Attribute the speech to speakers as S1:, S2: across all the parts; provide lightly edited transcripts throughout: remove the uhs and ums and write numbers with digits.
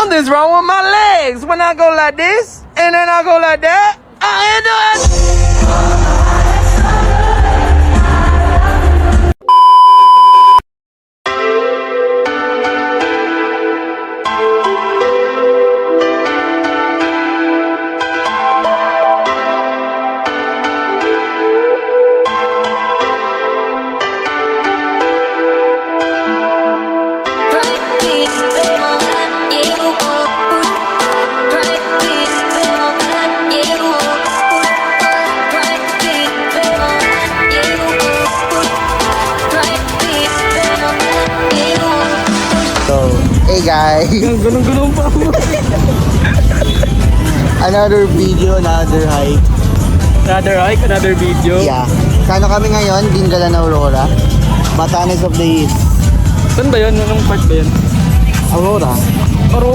S1: Something's wrong with my legs. When I go like this, and then I go like that, I end up...
S2: Hey guys,
S1: Ganun-ganun pa ako.
S2: another video, another hike.
S1: Another hike, another video.
S2: Yeah. Kano kami ngayon? Dingalan Aurora. Batanes of the East.
S1: Saan ba yun? Anong part ba yun?
S2: Aurora?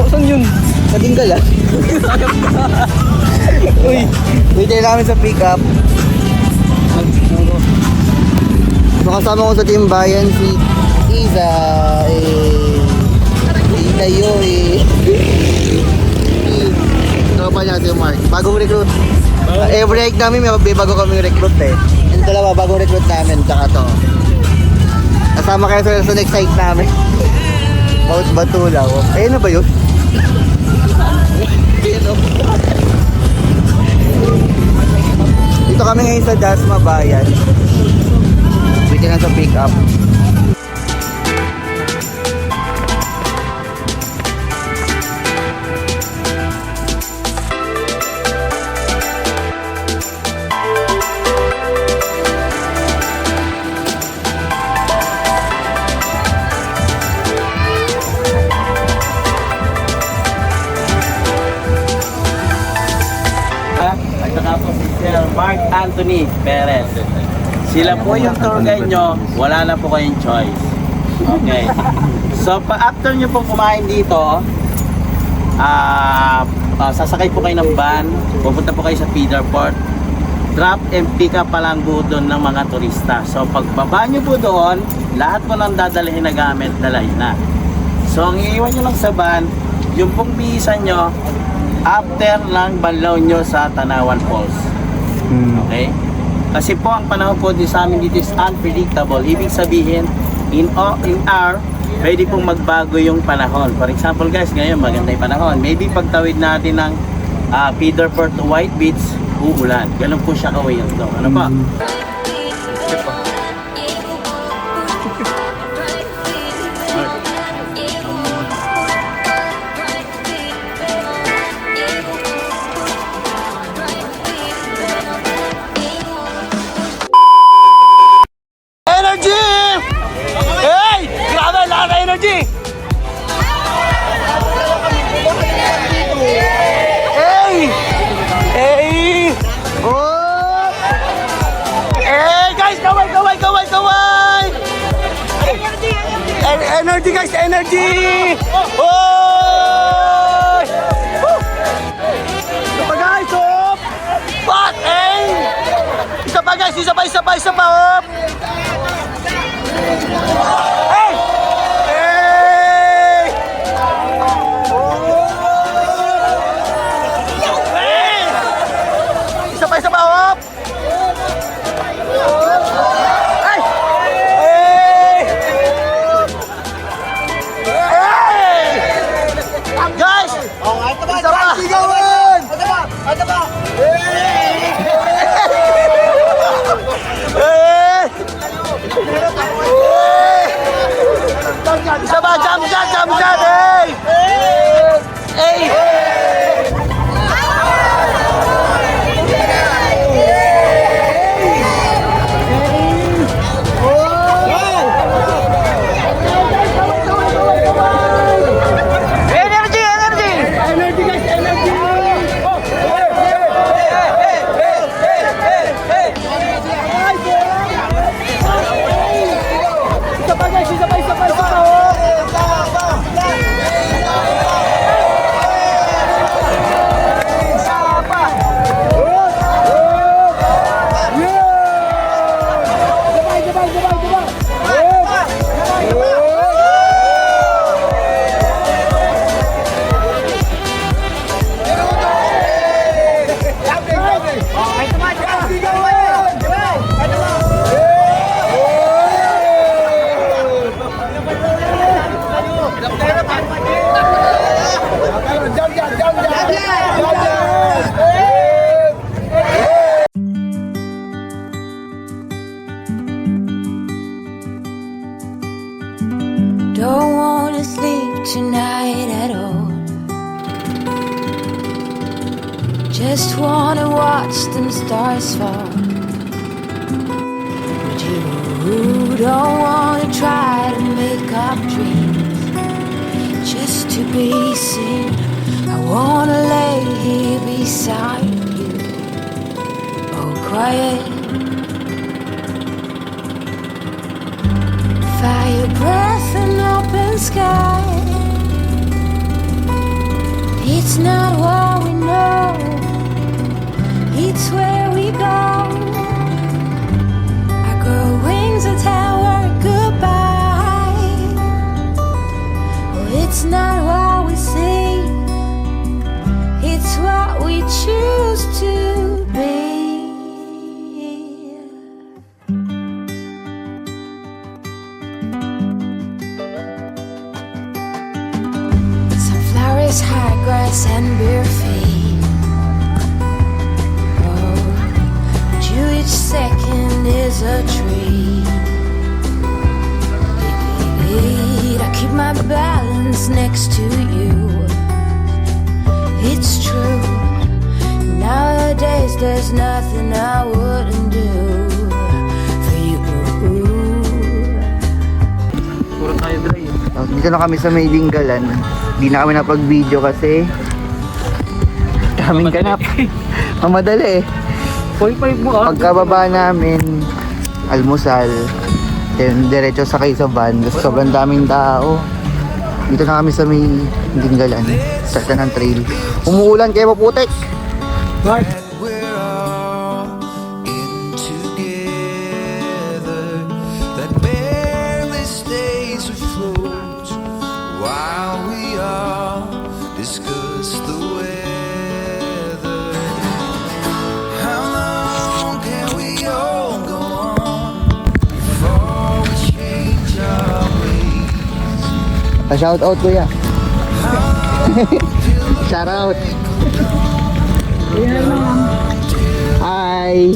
S1: Saan yun?
S2: Sa Dingalan.
S1: Uy.
S2: Wait namin sa pick up. So kasama ko sa Team Bayan si Iza. Tayo tropa niya si Mark. Bagong recruit. Every hike namin may bago kaming recruit eh. Yung dalawa bagong recruit namin. Tsaka to. Kasama kayo sa next hike namin. Mount Batulaw. Ayun na ba yun? Dito kami ngayon sa Dasma Bayan. Dito na sa pick up.
S3: At saka po si Sir Mark Anthony Perez. Sila po yung tour guide nyo, wala na po kayong choice. Okay. So, after nyo pong kumain dito, sasakay po kayo ng van, pupunta po kayo sa feeder port, drop and pick up pa lang po doon ng mga turista. So, pagbaba nyo po doon, lahat po ng dadalhin na gamit, dalhin na. So, ang iiwan nyo lang sa van, yung pong bihisan nyo, after lang banlaw nyo sa Tanawan Falls. Okay? Kasi po ang panahon po din sa amin dito is unpredictable. Ibig sabihin, in hour, pwede pong magbago yung panahon. For example guys, ngayon maganda yung panahon. Maybe pagtawid natin ng feeder port to White Beach, uulan. Ganun po siya kaway yung doon. Ano pa?
S1: Energy! Hey! Grabe, lahat ng energy! Hey! Hey! Oh! Hey guys, kaway! Energy guys, energy! Oh! Isa pa guys, oh! What? Hey! Isa pa guys, isa pa, oh! Hey! Hey! Hey! Isa pa, hop! Hey! Hey! Hey! Guys! Isa pa! Sigawan! Hey! Isa ba? Jump shot! Hey! Hey! Energy guys, energy!
S4: Just wanna watch them stars fall. But you don't wanna try to make up dreams just to be seen. I wanna lay here beside you, oh quiet. Fire breath and open sky. It's not what we know, it's where we go. I grow wings and tell her goodbye. Oh, it's not what we see, it's what we choose to be. Sunflowers, high grass, and bare feet. Oh, but you each second is a treat. I keep my balance next to you. It's true. Nowadays there's nothing I wouldn't do for you.
S3: Puro tayo dry.
S2: Dito na kami sa may Linggalan. Hindi na kami napag-video kasi daming ganap. Mamadali eh.
S3: 0.5 mo
S2: Pagkababa namin, almusal, then diretso sakay sa van. Kasi sobrang daming tao. Dito na kami sa may Linggalan. Start na ng trail. Umuulan kaya maputik.
S3: Mark.
S5: We're all in together, that barely stays afloat while we all discuss the weather. How long can we all go on before we change our ways?
S2: Pa-shout out kuya. Shout out. Hi.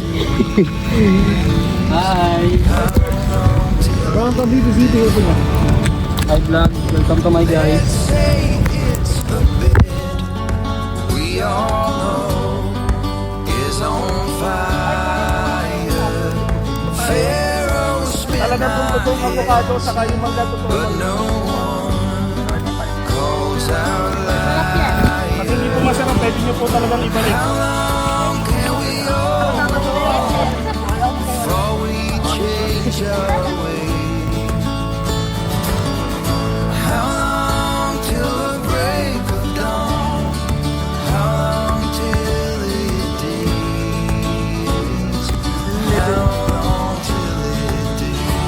S3: Hi. Welcome to BBC TV. Hi vlog. Welcome to my guys.
S5: Say it's a bit we all know is on fire. Pharaoh's been but no one calls out loud.
S6: Hindi po masarap, pwede nyo po talagang ibalik.
S5: How long can we all go on before we change our ways? How long till the break of dawn? How long till it days? How long till it days?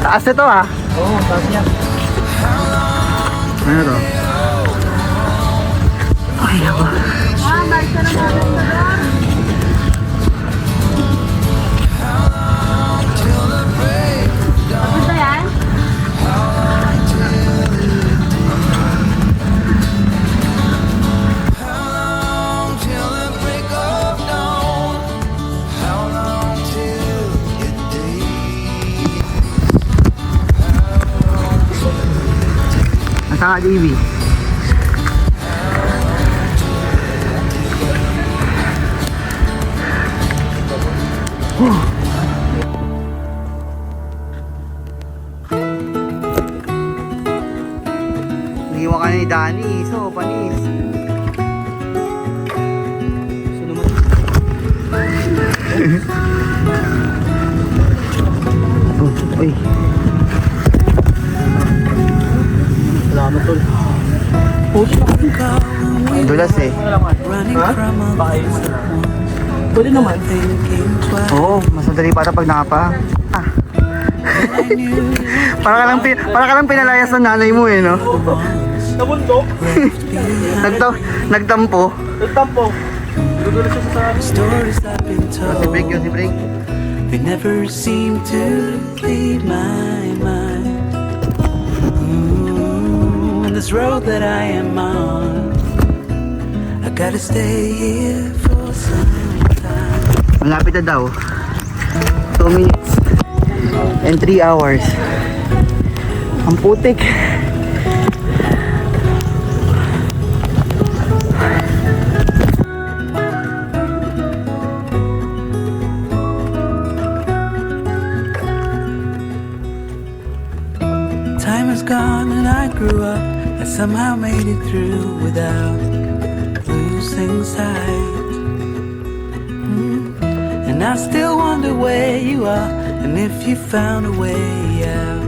S2: Taas ito ah.
S3: Oo, taas niya.
S2: Ano to?
S5: How long till the break of dawn? How long till it days?
S2: Nasa ka, JB? Iniwan ka na ni Danny. So, panis. Oh, uy.
S3: Salamat tol.
S2: Dulas eh.
S3: Ha? Pakain mo na lang. Pwede naman.
S2: Oo, mas madali para pag nakapa. Ah. para ka lang pinalayas ng nanay mo eh, no?
S6: Nabundok,
S2: Nagtampo.
S6: nagtampo. Dudulas siya sa
S7: Stories I've been
S2: Si break yun, si break.
S7: told, they never seem to leave my mind. And the this road that I am on. I gotta stay here for some time.
S2: Malapit na daw. 2 minutes and 3 hours. Ang putik.
S7: Time has gone and I grew up. I somehow made it through without losing sight. And I still wonder where you are, and if you found a way out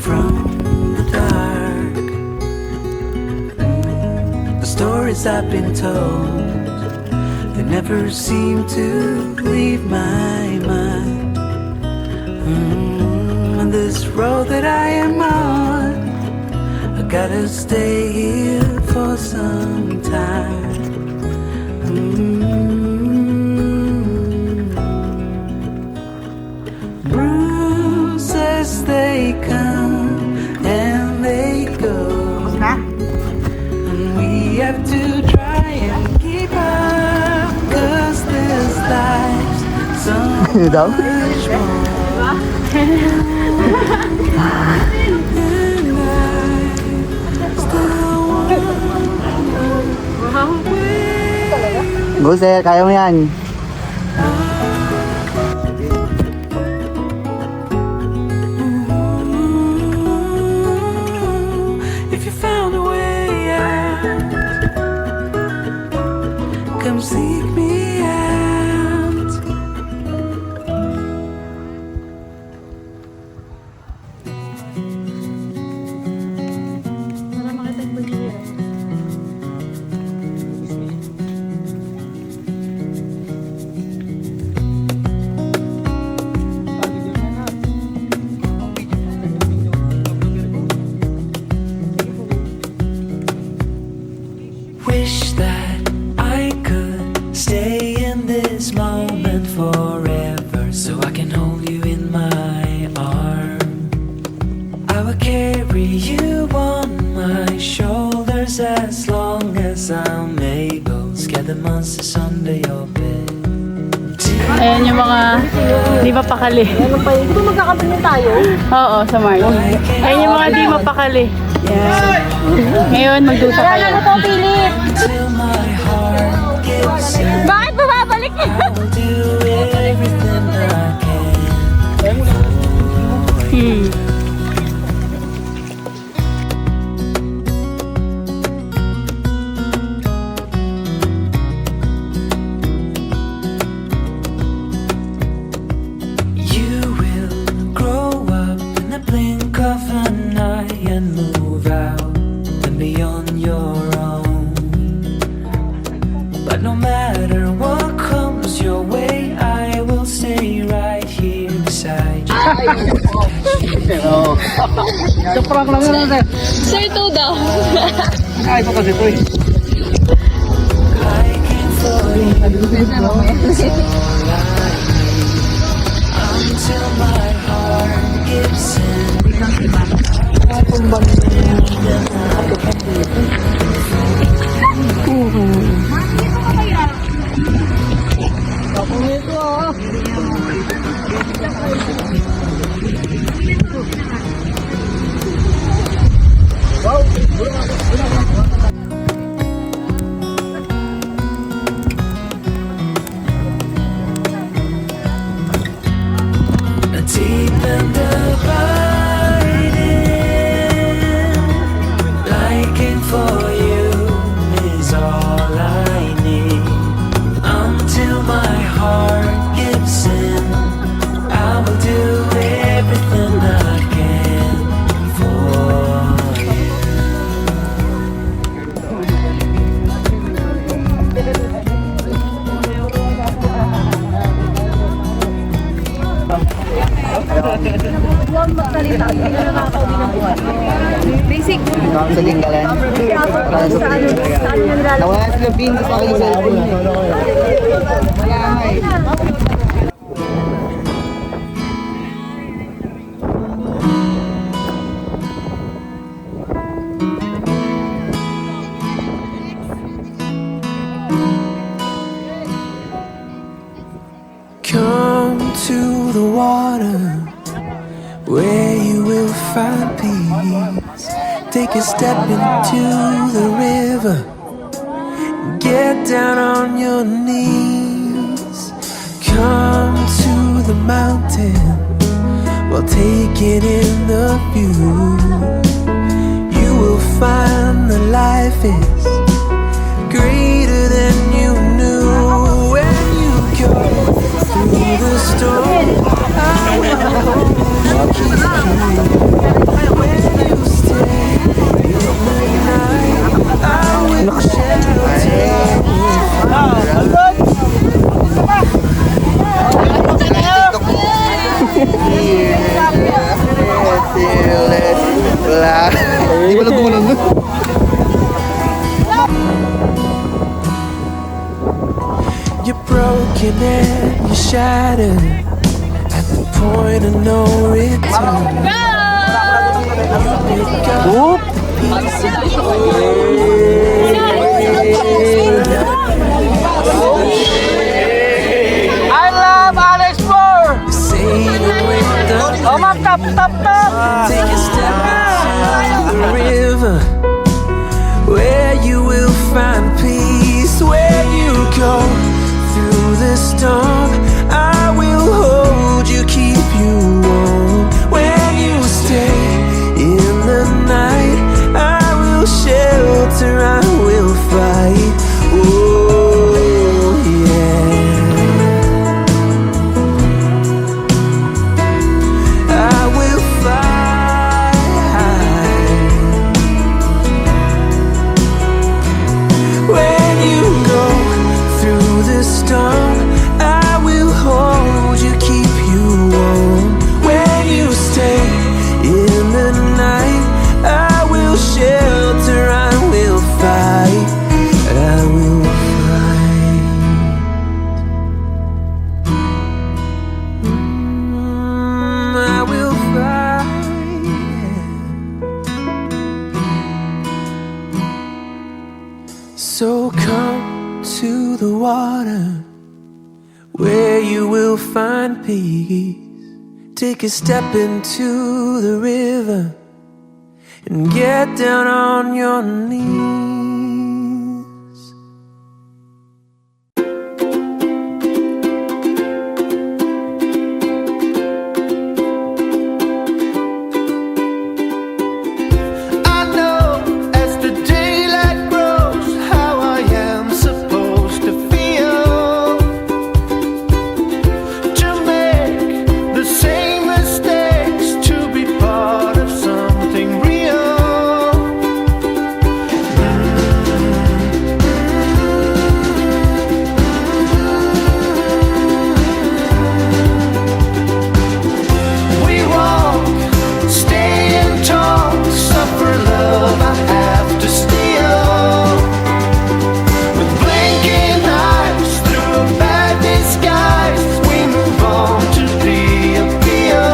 S7: from the dark. The stories I've been told, they never seem to leave my mind. On this road that I am on, I gotta stay here for some time. Bruises, they come and they go, and we have to try and keep up, 'cause this life's so
S2: Daw?
S7: much more.
S2: Go sir, kaya mo yan.
S7: If you found a way out, come seek me out. Wish that I could stay in this moment forever, so I can hold you in my arms. I will carry you on my shoulders as long as I'm able. Scare the monsters under your bed.
S8: Ayan yung mga di mapakali.
S9: Ano pa yun? Di ba magkakabanyan tayo?
S8: Oo, sa March. Ayan yung mga di mapakali. Yan. Ngayon, magdusa kayo.
S9: Ano to, Philip?
S7: Till my heart gives in,
S9: Bakit bumabalik?
S7: I will do everything I can. You will grow up in the blink of an eye and move out and beyond your own. But no matter what comes your way, I will stay right here beside you.
S9: Sir, ito daw.
S7: Hiking for you, until my heart gives in. Deep and abiding, liking for you is all I need. Until my heart gives in, I will do everything I can for you.
S9: Basic.
S2: Sa linggalan. Nawala sila pin sa aking cellphone.
S7: find peace, take a step into the river. Get down on your knees. Come to the mountain while taking in the view. You will find that life is greater than you knew. When you go through the storm, I will keep you. When you stay in the night, I will shelter.
S2: Hindi ba nagulong nun?
S7: You're broken and you're shattered at the point of no return. You pick up
S1: I love Alex Moore!
S7: Oh
S1: my top.
S7: Take a step into the river where you will find peace. Where you go through the storm, I will hold you, keep you warm. When you stay in the night, I will shelter, I will fight. Oh yeah, I will fight. When you go through the storm, I will hold you, keep you warm. When you stay in the night, I will shelter, I will fight, I will fight. I will fight. So come to the water where you will find peace. Take a step into the river and get down on your knees.
S5: I know as the daylight grows how I am supposed to feel, to make the same mistakes, to be part of something real. We walk, staying tall, suffer love I have to steal. With blinking eyes through a bad disguise, we move on to the appeal.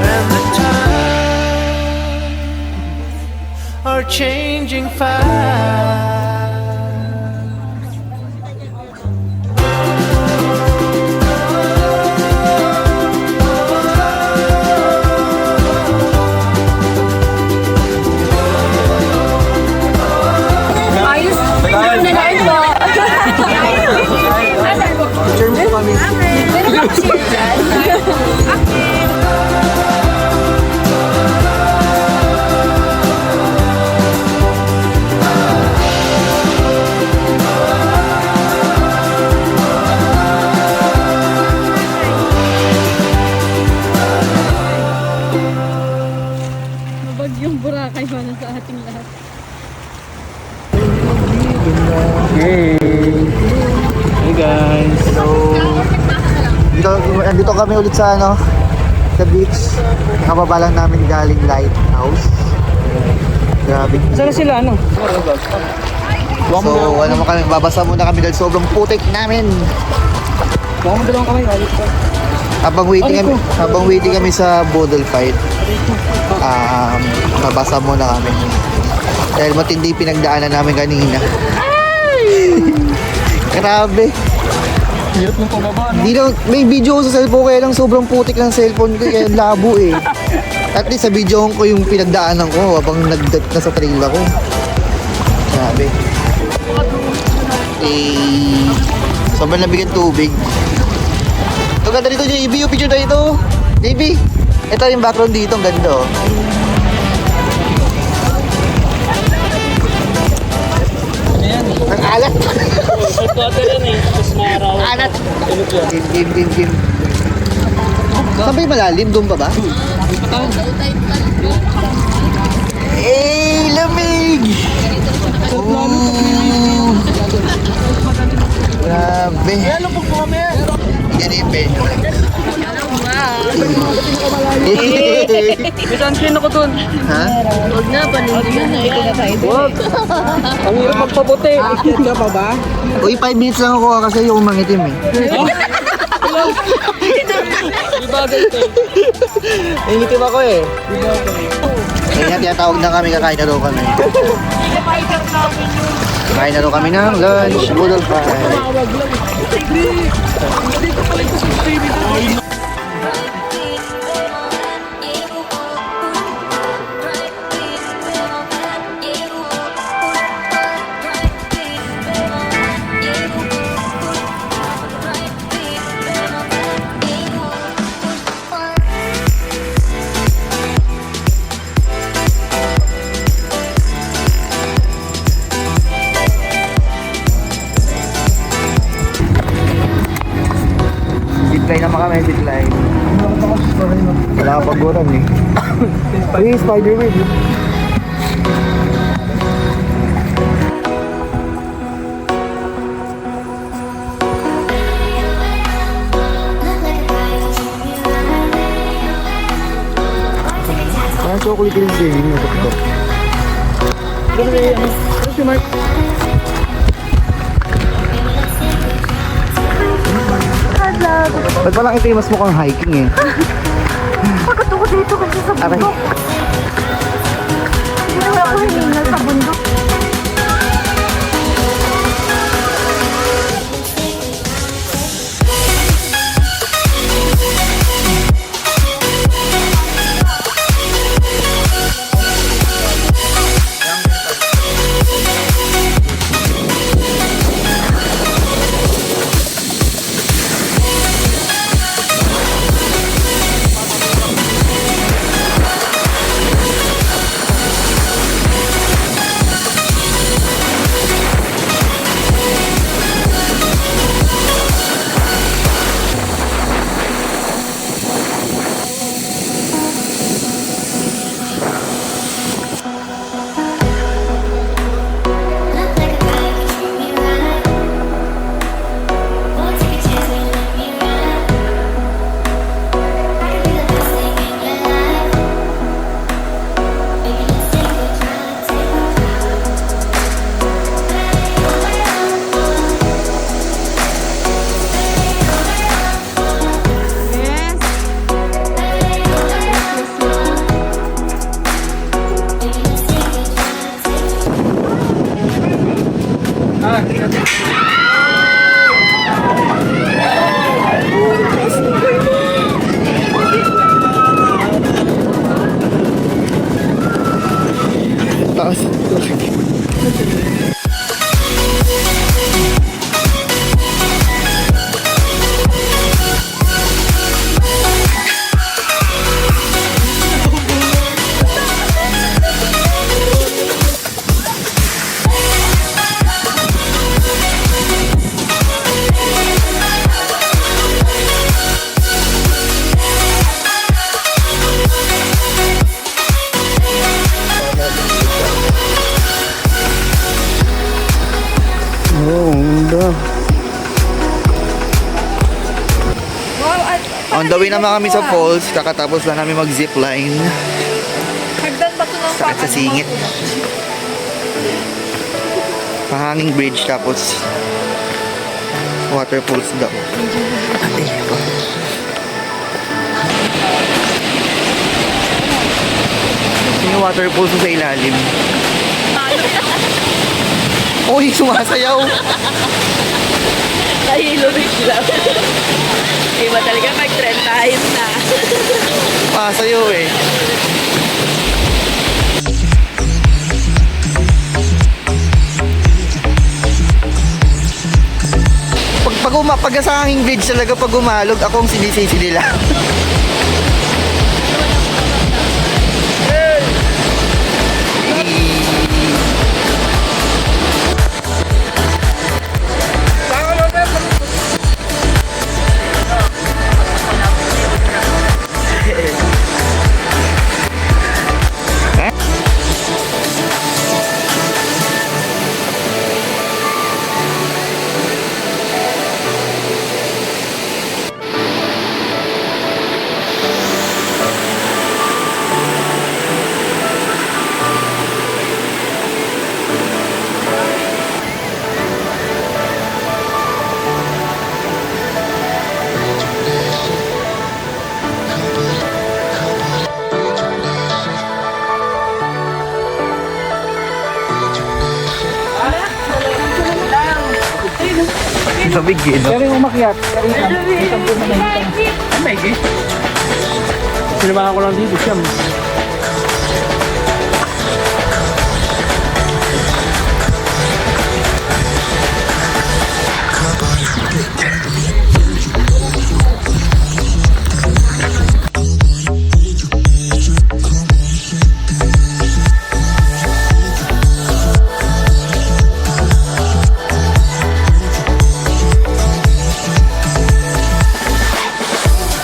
S5: And the times are changing fast.
S9: Ayos. Nagain po.
S2: Germ po kami.
S9: Meron ako share dyan.
S8: Bagyong Boracay para sa ating lahat.
S6: Hey guys.
S2: Hello. andito kami ulit sa sa beach. Nakababa lang namin galing lighthouse. Grabe.
S6: Saan sila ano?
S2: So, mo kami, babasa muna kami dahil sobrang putik namin.
S6: Baka mo dalawang kamay.
S2: Habang waiting kami sa Boodle fight, babasa muna kami. Dahil matindi pinagdaanan namin kanina. Grabe.
S6: Hirap ng pababa.
S2: May video ko sa cellphone kaya lang sobrang putik ng cellphone ko kaya labo eh. At least sa video ko yung pinagdaanan ko habang nasa trail ako. Grabe. Sobrang labig ang tubig. Ito ganda dito, JB. Yung picture na ito. JB. Ito yung background dito. Ang ganda oh. Ang alat.
S6: Saltwater yan eh. Tapos maaraw.
S2: Alat. Game. Saan ba yung malalim? Doon pa ba? Eh, lamig! Oh. Grabe.
S6: Lupog po kami.
S2: Yan yung penyo.
S6: May sunscreen ako dun.
S2: Ha?
S9: Huwag na, panindigan na ito na tayo.
S6: Wag. Ang hirap magpaputi. Ikit ka pa ba?
S2: Uy, 5 minutes lang ako kasi yung mangitim eh.
S6: Di bagay ito.
S2: Nangitim ako eh. Kaya tinatawag na kami, kakain na daw kami. Kakain na daw kami ng lunch, Boodle fight. Zipline naman kami, zipline. Wala ka paguran eh. Uy, spiderweb. Parang chocolate yung gaming na ito.
S6: Ano si Mark?
S2: Ba't parang ito yung mas mukhang hiking eh?
S9: Pagkat ako dito kasi sa
S2: Aray.
S9: bundok. Hindi na ako hiningal sa bundok.
S2: On the way naman kami sa falls, kakatapos lang namin mag-zipline.
S9: Hagdan ba ito ng
S2: Sakit sa singit. Pahanging bridge tapos waterfalls daw. Ate, pa. Yung waterfalls sa ilalim. Uy, sumasayaw.
S8: Nahilo rin lang. Iba talaga mag-trend times na.
S2: Sumasayaw eh. Pag sa hanging bridge talaga pag umalog, ako ang sinisisi nila. Sabig eh, no?
S6: Pero yung umakyat. Sinamahan ko lang dito, siyam.